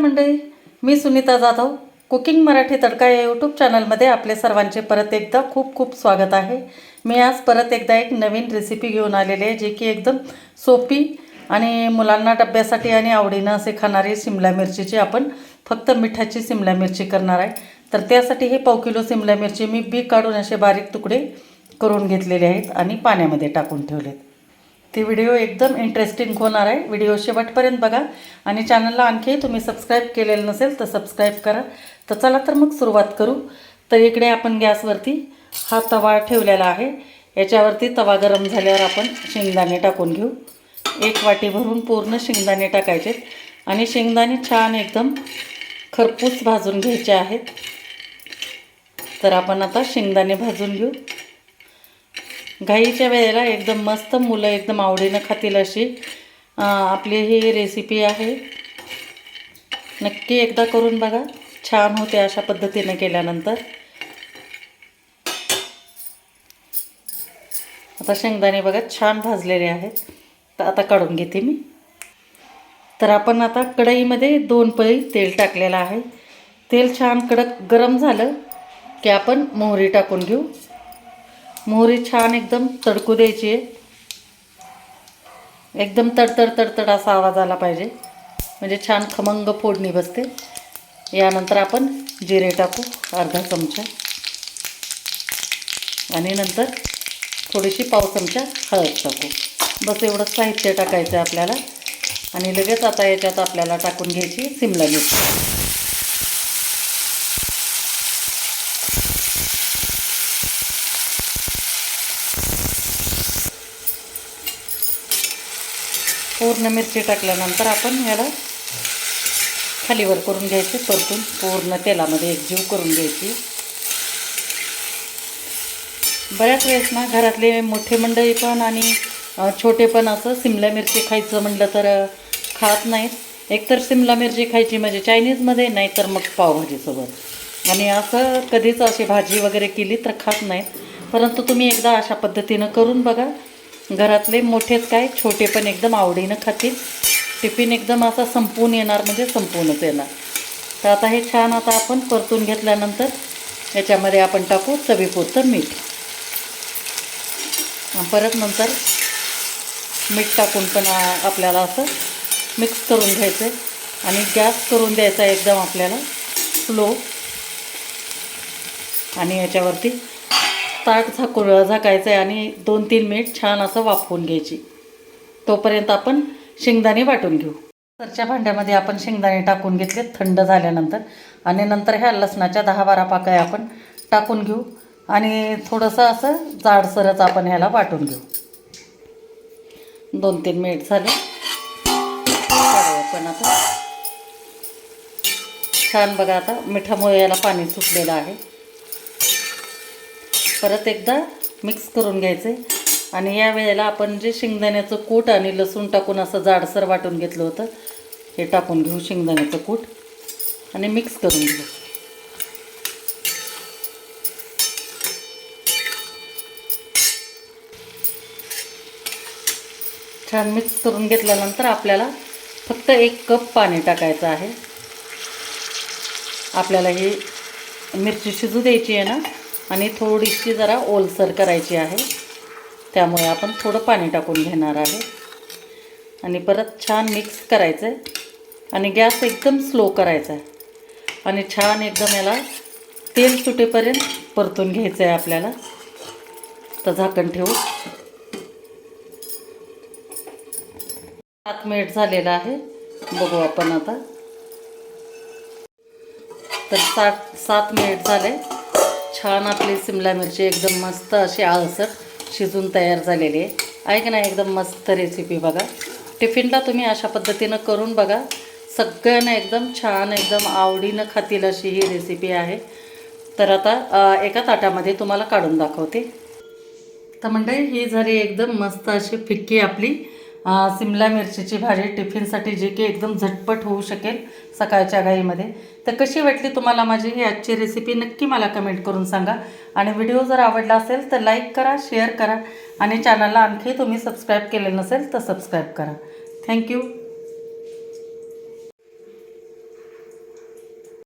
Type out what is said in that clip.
मंडळी, मी सुनीता जाधव कुकिंग मराठी तडका या यूट्यूब चॅनलमध्ये आपले सर्वांचे परत एकदा खूप खूप स्वागत आहे। मी आज परत एकदा एक नवीन रेसिपी घेऊन आलेली आहे, जी की एकदम सोपी आणि मुलांना डब्यासाठी आणि आवडीनं असे खाणारी शिमला मिरचीची आपण फक्त मिठाची शिमला मिरची करणार आहे। तर त्यासाठी हे पाव किलो शिमला मिरची मी बी काढून असे बारीक तुकडे करून घेतलेले आहेत आणि पाण्यामध्ये टाकून ठेवलेत। ते व्हिडिओ एकदम इंटरेस्टिंग होणार आहे। व्हिडिओ शेवटपर्यंत बघा आणि चॅनलला आणखी तुम्ही सबस्क्राइब केलेलं नसेल तर सबस्क्राइब करा। तर चला तर मग सुरुवात करू। तर इकडे आपण गॅसवरती हा तवा ठेवलेला आहे। याच्यावरती तवा गरम झाल्यावर आपण शेंगदाणे टाकून घेऊ। एक वाटी भरून पूर्ण शेंगदाणे टाकायचे आणि शेंगदाणे छान एकदम खरपूस भाजून घ्यायचे आहेत। तर आपण आता शेंगदाणे भाजून घेऊ। घाईच्या वेळेला एकदम मस्त मुलं एकदम आवडीनं खातील अशी आपली ही रेसिपी आहे। नक्की एकदा करून बघा, छान होते अशा पद्धतीने केल्यानंतर। आता शेंगदाणे बघा छान भाजलेले आहेत। तर आता काढून घेते मी। तर आपण आता कढईमध्ये 2 पळी तेल टाकलेलं आहे। तेल छान कडक गरम झालं की आपण मोहरी टाकून घेऊ। मोहरी छान एकदम तडकू द्यायची आहे। एकदम तडतड तडतड असा आवाज आला पाहिजे, म्हणजे छान खमंग फोडणी बसते। यानंतर आपण जिरे टाकू अर्धा चमचा आणि नंतर थोडीशी पाव चमचा हळद टाकू। बस एवढंच साहित्य टाकायचं आहे आपल्याला आणि लगेच आता याच्यात आपल्याला टाकून घ्यायची शिमला मिरची। पूर्ण मिरची टाकल्यानंतर आपण ह्याला खालीवर करून घ्यायचे, परतून पूर्ण तेलामध्ये एकजीव करून घ्यायची। बऱ्याच वेळेस ना घरातले मोठे मंडळी पण आणि छोटे पण असं शिमला मिरची खायचं म्हटलं तर खात नाहीत। एकतर शिमला मिरची खायची म्हणजे चायनीजमध्ये, नाही तर मग पावभाजीसोबत, आणि असं कधीच अशी भाजी वगैरे केली तर खात नाहीत। परंतु तुम्ही एकदा अशा पद्धतीनं करून बघा, घरातले मोठेच काय छोटे पण एकदम आवडीनं खातील। टिफिन एकदम असा संपून येणार, म्हणजे संपूनच येणार। तर आता हे छान आता आपण परतून घेतल्यानंतर याच्यामध्ये आपण टाकू चवीपुरतं मीठ। परत नंतर मीठ टाकून पण आपल्याला असं मिक्स करून घ्यायचं आहे आणि गॅस करून द्यायचा एकदम आपल्याला स्लो। आणि याच्यावरती ताट झाकायचं आहे आणि 2-3 मिनिट छान असं वाफवून घ्यायची। तोपर्यंत आपण शेंगदाणे वाटून घेऊ। सरच्या भांड्यामध्ये आपण शेंगदाणे टाकून घेतले थंड झाल्यानंतर, आणि नंतर ह्या लसणाच्या 10-12 पाकळ्या आपण टाकून घेऊ आणि थोडंसं असं जाडसरच आपण ह्याला वाटून घेऊ। 2-3 मिनिट झाले, पण आता छान बघा, आता मिठामुळे याला पाणी सुटलेलं आहे। परत एकदा मिक्स करून घ्यायचे आणि या वेळेला आपण जे शेंगदाण्याचं कूट आणि लसूण टाकून असं जाडसर वाटून घेतलं होतं, हे टाकून घेऊ शेंगदाण्याचं कूट आणि मिक्स करून घेऊ। छान मिक्स करून घेतल्यानंतर आपल्याला फक्त 1 कप पाणी टाकायचं आहे। आपल्याला ही मिरची शिजू द्यायची आहे ना, आणि थोडीशी जरा ओलसर करायची आहे, त्यामुळे आपण थोडं पाणी टाकून घेणार आहे आणि परत छान मिक्स करायचं आहे आणि गॅस एकदम स्लो करायचा आहे आणि छान एकदम याला तेल सुटेपर्यंत परतून घ्यायचं आहे आपल्याला। तर झाकण ठेवू। 7 मिनिट झालेलं आहे, बघू आपण आता। तर 7 मिनिट झाले। छान आपली शिमला मिरची एकदम मस्त अशी आळसर शिजून तयार झालेली आहे की नाही। एकदम मस्त रेसिपी बघा, टिफिनला तुम्ही अशा पद्धतीनं करून बघा, सगळ्यांना एकदम छान एकदम आवडीनं खातील अशी ही रेसिपी आहे। तर आता एका ताटामध्ये तुम्हाला काढून दाखवते। तर मंडळी, ही झाली एकदम मस्त अशी फिक्की आपली शिमला मिरचीची भाजी टिफिनसाठी, जी की एकदम झटपट होऊ शकेल सकाळच्या घाईमध्ये। तर कशी वाटली तुम्हाला माझी ही आजची रेसिपी, नक्की मला कमेंट करून सांगा। आणि व्हिडिओ जर आवडला असेल तर लाईक करा, शेअर करा आणि चॅनलला आणखी तुम्ही सबस्क्राईब केलेलं नसेल तर सबस्क्राईब करा। थँक्यू।